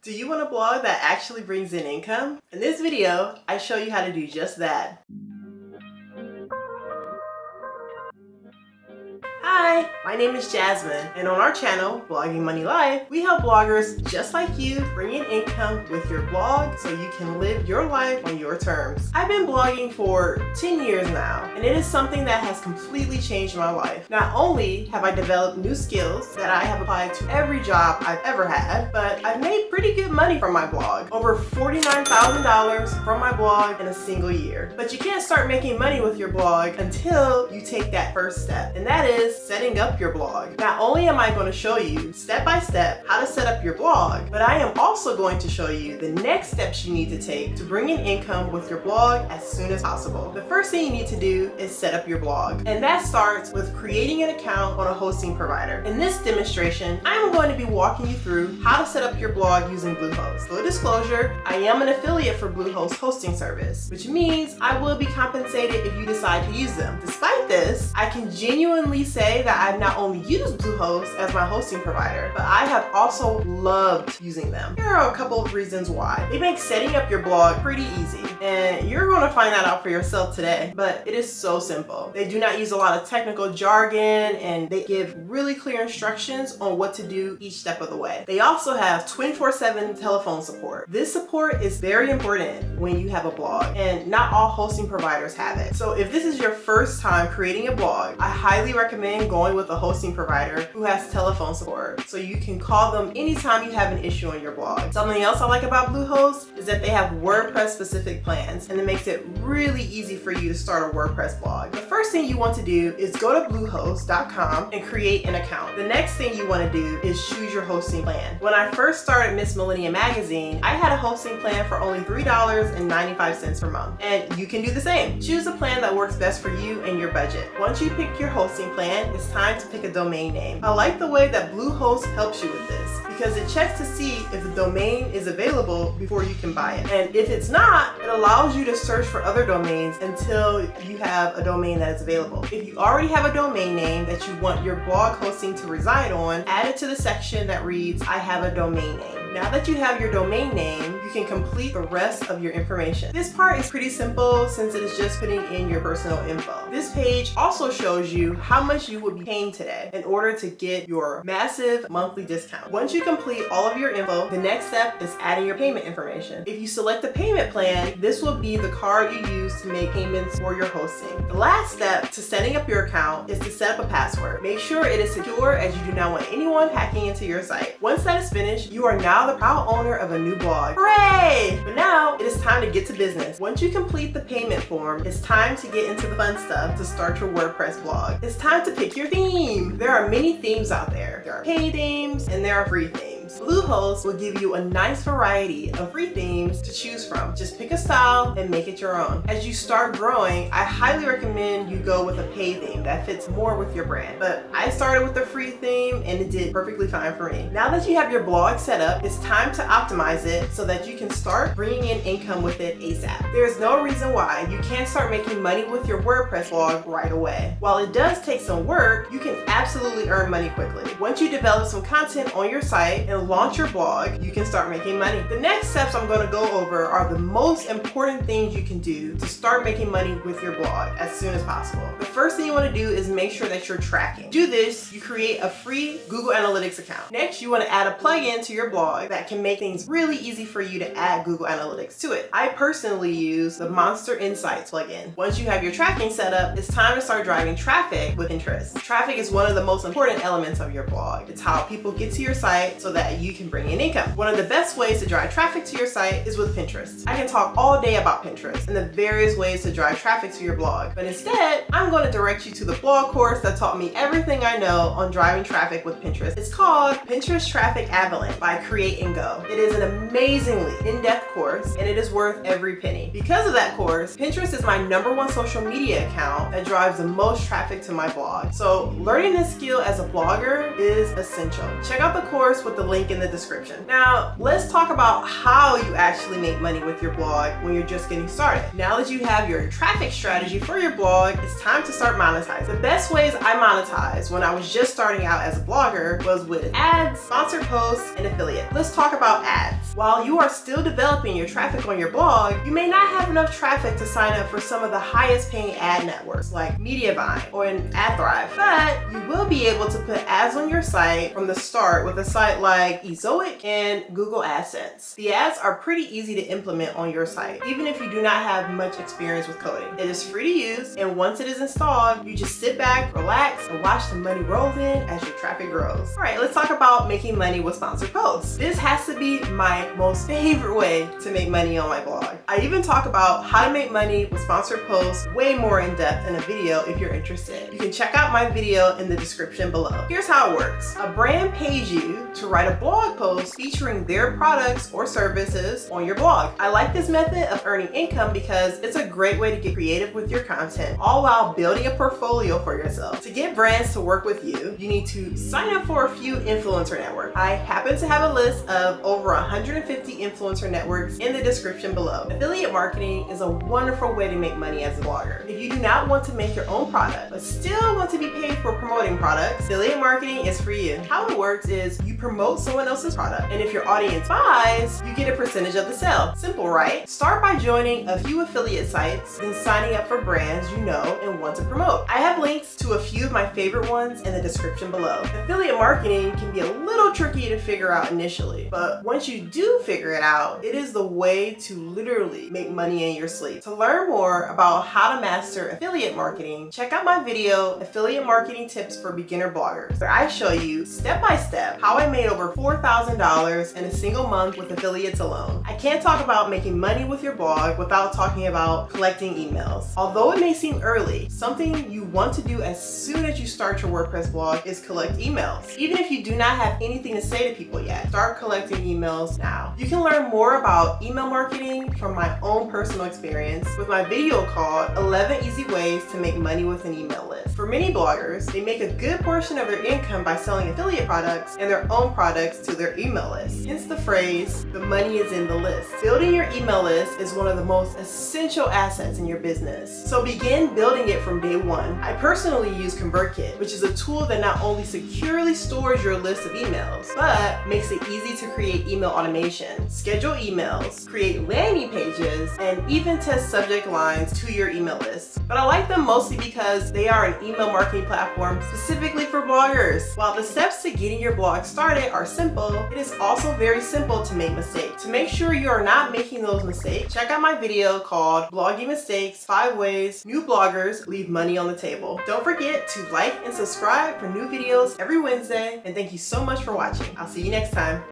Do you want a blog that actually brings in income? In this video, I show you how to do just that. Hi, my name is Jasmine, and on our channel, Blogging Money Life, we help bloggers just like you bring in income with your blog so you can live your life on your terms. I've been blogging for 10 years now, and it is something that has completely changed my life. Not only have I developed new skills that I have applied to every job I've ever had, but I've made pretty good money from my blog. Over $49,000 from my blog in a single year. But you can't start making money with your blog until you take that first step, and that is setting up your blog. Not only am I going to show you step by step how to set up your blog, but I am also going to show you the next steps you need to take to bring in income with your blog as soon as possible. The first thing you need to do is set up your blog, and that starts with creating an account on a hosting provider. In this demonstration, I'm going to be walking you through how to set up your blog using Bluehost. Full disclosure, I am an affiliate for Bluehost hosting service, which means I will be compensated if you decide to use them. Despite this, I can genuinely say that I've not only used Bluehost as my hosting provider, but I have also loved using them. Here are a couple of reasons why. They make setting up your blog pretty easy, and you're going to find that out for yourself today, but it is so simple. They do not use a lot of technical jargon, and they give really clear instructions on what to do each step of the way. They also have 24/7 telephone support. This support is very important when you have a blog, and not all hosting providers have it. So if this is your first time creating a blog, I highly recommend going with a hosting provider who has telephone support, so you can call them anytime you have an issue on your blog. Something else I like about Bluehost is that they have WordPress specific plans, and it makes it really easy for you to start a WordPress blog. The first thing you want to do is go to bluehost.com and create an account. The next thing you want to do is choose your hosting plan. When I first started Miss Millennium Magazine, I had a hosting plan for only $3.95 per month, and you can do the same. Choose a plan that works best for you and your budget. Once you pick your hosting plan, it's time to pick a domain name. I like the way that Bluehost helps you with this, because it checks to see if the domain is available before you can buy it. And if it's not, it allows you to search for other domains until you have a domain that is available. If you already have a domain name that you want your blog hosting to reside on, add it to the section that reads, I have a domain name. Now that you have your domain name, you can complete the rest of your information. This part is pretty simple since it is just putting in your personal info. This page also shows you how much you would be paying today in order to get your massive monthly discount. Once you complete all of your info, the next step is adding your payment information. If you select the payment plan, this will be the card you use to make payments for your hosting. The last step to setting up your account is to set up a password. Make sure it is secure, as you do not want anyone hacking into your site. Once that is finished, you are now the proud owner of a new blog. Hooray! But now it is time to get to business. Once you complete the payment form, it's time to get into the fun stuff to start your WordPress blog. It's time to pick your theme. There are many themes out there. There are paid themes and there are free themes. Bluehost will give you a nice variety of free themes to choose from. Just pick a style and make it your own. As you start growing, I highly recommend you go with a paid theme that fits more with your brand. But I started with a free theme and it did perfectly fine for me. Now that you have your blog set up, it's time to optimize it so that you can start bringing in income with it ASAP. There's no reason why you can't start making money with your WordPress blog right away. While it does take some work, you can absolutely earn money quickly. Once you develop some content on your site and launch your blog, you can start making money. The next steps I'm going to go over are the most important things you can do to start making money with your blog as soon as possible. The first thing you want to do is make sure that you're tracking. To do this, you create a free Google Analytics account. Next, you want to add a plugin to your blog that can make things really easy for you to add Google Analytics to it. I personally use the Monster Insights plugin. Once you have your tracking set up, it's time to start driving traffic with Pinterest. Traffic is one of the most important elements of your blog. It's how people get to your site so that you can bring in income. One of the best ways to drive traffic to your site is with Pinterest. I can talk all day about Pinterest and the various ways to drive traffic to your blog, but instead, I'm going to direct you to the blog course that taught me everything I know on driving traffic with Pinterest. It's called Pinterest Traffic Avalanche by Create and Go. It is an amazingly in-depth course and it is worth every penny. Because of that course, Pinterest is my #1 social media account that drives the most traffic to my blog. So learning this skill as a blogger is essential. Check out the course with the link in the description. Now, let's talk about how you actually make money with your blog when you're just getting started. Now that you have your traffic strategy for your blog, it's time to start monetizing. The best ways I monetized when I was just starting out as a blogger was with ads, sponsored posts, and affiliate. Let's talk about ads. ads. While you are still developing your traffic on your blog, you may not have enough traffic to sign up for some of the highest paying ad networks like Mediavine or AdThrive, but you will be able to put ads on your site from the start with a site like Ezoic and Google AdSense. The ads are pretty easy to implement on your site, even if you do not have much experience with coding. It is free to use, and once it is installed, you just sit back, relax, and watch the money roll in as your traffic grows. All right, let's talk about making money with sponsored posts. This has to be my most favorite way to make money on my blog. I even talk about how to make money with sponsored posts way more in depth in a video if you're interested. You can check out my video in the description below. Here's how it works. A brand pays you to write a blog post featuring their products or services on your blog. I like this method of earning income because it's a great way to get creative with your content, all while building a portfolio for yourself. To get brands to work with you, you need to sign up for a few influencer networks. I happen to have a list of over 150 influencer networks in the description below. Affiliate marketing is a wonderful way to make money as a blogger. If you do not want to make your own product, but still want to be paid for promoting products, affiliate marketing is for you. How it works is you promote someone else's product, and if your audience buys, you get a percentage of the sale. Simple, right? Start by joining a few affiliate sites, then signing up for brands you know and want to promote. I have links to a few of my favorite ones in the description below. Affiliate marketing can be a little tricky to figure out initially, but once you do figure it out, it is the way to literally make money in your sleep. To learn more about how to master affiliate marketing, check out my video, Affiliate Marketing Tips for Beginner Bloggers, where I show you step by step how I made over $4,000 in a single month with affiliates alone. I can't talk about making money with your blog without talking about collecting emails. Although it may seem early, something you want to do as soon as you start your WordPress blog is collect emails. Even if you do not have anything to say to people yet, start collecting emails now. You can learn more about email marketing from my own personal experience with my video called 11 Easy Ways to Make Money with an Email List. For many bloggers, they make a good portion of their income by selling affiliate products and their own products to their email list. Hence the phrase, the money is in the list. Building your email list is one of the most essential assets in your business. So begin building it from day one. I personally use ConvertKit, which is a tool that not only securely stores your list of emails, but makes it easy to create email automation, schedule emails, create landing pages, and even test subject lines to your email list. But I like them mostly because they are an email marketing platform specifically for bloggers. While the steps to getting your blog started are simple, it is also very simple to make mistakes. To make sure you are not making those mistakes, check out my video called Blogging Mistakes, 5 Ways New Bloggers Leave Money on the Table. Don't forget to like and subscribe for new videos every Wednesday, and thank you so much for watching. I'll see you next time.